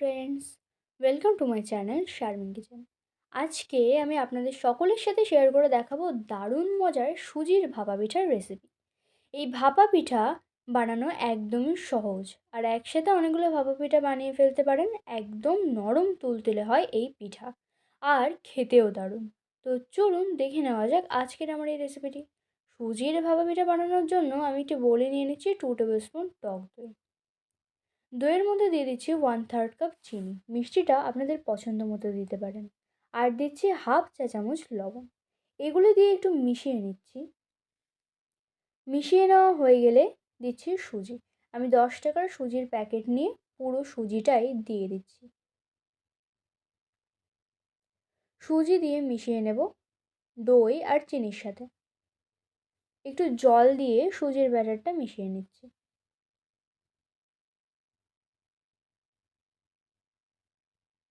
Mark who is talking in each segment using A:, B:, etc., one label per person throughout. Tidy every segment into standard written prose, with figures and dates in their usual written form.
A: Friends, welcome to my channel Sharmin kitchen. আজকে আমি আপনাদের সকলের সাথে শেয়ার করে দেখাবো দারুণ মজার সুজির ভাপা পিঠার রেসিপি। এই ভাপা পিঠা বানানো একদমই সহজ, আর একসাথে অনেকগুলো ভাপা পিঠা বানিয়ে ফেলতে পারেন। একদম নরম তুলতুলে হয় এই পিঠা, আর খেতেও দারুণ। তো চলুন দেখে নেওয়া যাক আজকের আমার এই রেসিপিটি। সুজির ভাপা পিঠা বানানোর জন্য আমি একটি বোলে নিয়ে নিচ্ছি 2 টেবিল স্পুন টক দই। দইয়ের মধ্যে দিয়ে দিচ্ছি 1/3 কাপ চিনি, মিষ্টিটা আপনাদের পছন্দ মতো দিতে পারেন। আর দিচ্ছি হাফ চা চামচ লবণ। এগুলো দিয়ে একটু মিশিয়ে নিচ্ছি। মিশিয়ে নেওয়া হয়ে গেলে দিচ্ছি সুজি। আমি 10 টাকার সুজির প্যাকেট নিয়ে পুরো সুজিটাই দিয়ে দিচ্ছি। সুজি দিয়ে মিশিয়ে নেব দই আর চিনির সাথে। একটু জল দিয়ে সুজির ব্যাটারটা মিশিয়ে নিচ্ছি।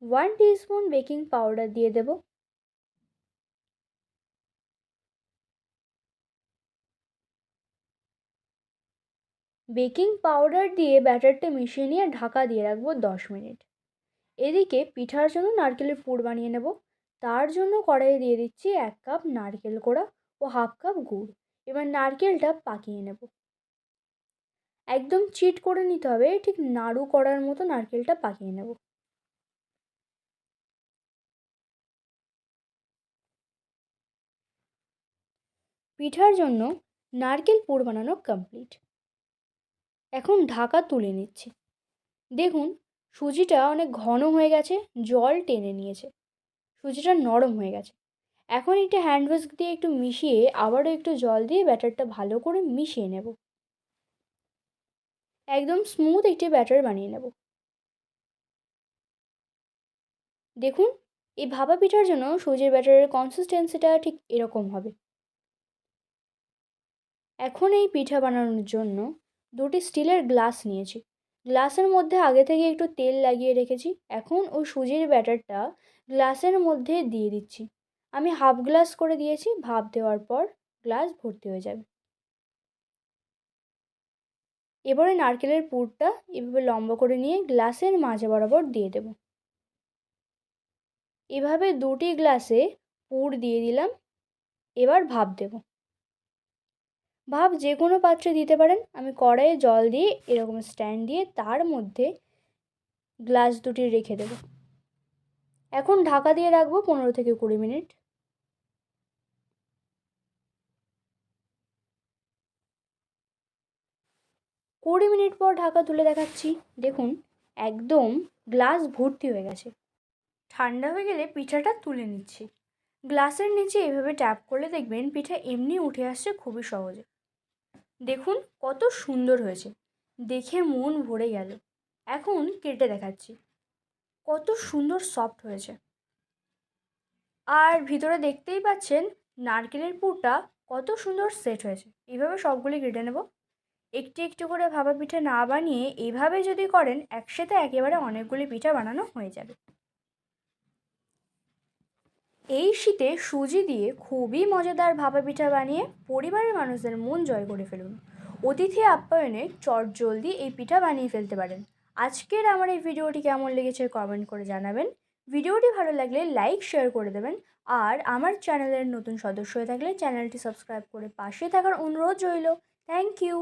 A: 1 টিস্পুন বেকিং পাউডার দিয়ে দেব। বেকিং পাউডার দিয়ে ব্যাটারটা মিশিয়ে নিয়ে ঢাকা দিয়ে রাখবো 10 মিনিট। এদিকে পিঠার জন্য নারকেলের পুর বানিয়ে নেব। তার জন্য কড়াইয়ে দিয়ে দিচ্ছি 1 কাপ নারকেল কোড়া ও হাফ কাপ গুড়। এবার নারকেলটা পাকিয়ে নেব। একদম চিট করে নিতে হবে, ঠিক নাড়ু করার মতো নারকেলটা পাকিয়ে নেব। পিঠার জন্য নারকেল পুর বানানো কমপ্লিট। এখন ঢাকা তুলে নিচ্ছি। দেখুন, সুজিটা অনেক ঘন হয়ে গেছে, জল টেনে নিয়েছে, সুজিটা নরম হয়ে গেছে। এখন একটা হ্যান্ড হুইস্ক দিয়ে একটু মিশিয়ে আবারও একটু জল দিয়ে ব্যাটারটা ভালো করে মিশিয়ে নেব। একদম স্মুথ একটি ব্যাটার বানিয়ে নেব। দেখুন, এই ভাপা পিঠার জন্য সুজির ব্যাটারের কনসিস্টেন্সিটা ঠিক এরকম হবে। এখন এই পিঠা বানানোর জন্য 2টি স্টিলের গ্লাস নিয়েছি। গ্লাসের মধ্যে আগে থেকে একটু তেল লাগিয়ে রেখেছি। এখন ওই সুজির ব্যাটারটা গ্লাসের মধ্যে দিয়ে দিচ্ছি। আমি হাফ গ্লাস করে দিয়েছি, ভাপ দেওয়ার পর গ্লাস ভর্তি হয়ে যাবে। এবারে নারকেলের পুরটা এভাবে লম্বা করে নিয়ে গ্লাসের মাঝে বরাবর দিয়ে দেব। এভাবে 2টি গ্লাসে পুর দিয়ে দিলাম। এবার ভাপ দেব। ভাপ যে কোনো পাত্রে দিতে পারেন। আমি কড়াইয়ে জল দিয়ে এরকম স্ট্যান্ড দিয়ে তার মধ্যে গ্লাস দুটি রেখে দেব। এখন ঢাকা দিয়ে রাখবো 15 থেকে 20 মিনিট। 20 মিনিট পর ঢাকা তুলে দেখাচ্ছি। দেখুন, একদম গ্লাস ভর্তি হয়ে গেছে। ঠান্ডা হয়ে গেলে পিঠাটা তুলে নিচ্ছি। গ্লাসের নিচে এভাবে ট্যাপ করলে দেখবেন পিঠা এমনি উঠে আসছে খুবই সহজে। দেখুন কত সুন্দর হয়েছে, দেখে মন ভরে গেল। এখন কেটে দেখাচ্ছি, কত সুন্দর সফট হয়েছে। আর ভিতরে দেখতেই পাচ্ছেন নারকেলের পুরটা কত সুন্দর সেট হয়েছে। এইভাবে সবগুলি কেটে নেব। একটু একটু করে ভাপা পিঠা না বানিয়ে এইভাবে যদি করেন, একসাথে একেবারে অনেকগুলি পিঠা বানানো হয়ে যাবে। এই শীতে সুজি দিয়ে খুবই মজাদার ভাপা পিঠা বানিয়ে পরিবারের মানুষদের মন জয় করে ফেলুন। অতিথি আপ্যায়নে চটজলদি এই পিঠা বানিয়ে ফেলতে পারেন। আজকের আমার এই ভিডিওটি কেমন লেগেছে কমেন্ট করে জানাবেন। ভিডিওটি ভালো লাগলে লাইক শেয়ার করে দেবেন। আর আমার চ্যানেলের নতুন সদস্য হয়ে থাকলে চ্যানেলটি সাবস্ক্রাইব করে পাশে থাকার অনুরোধ রইল। Thank you.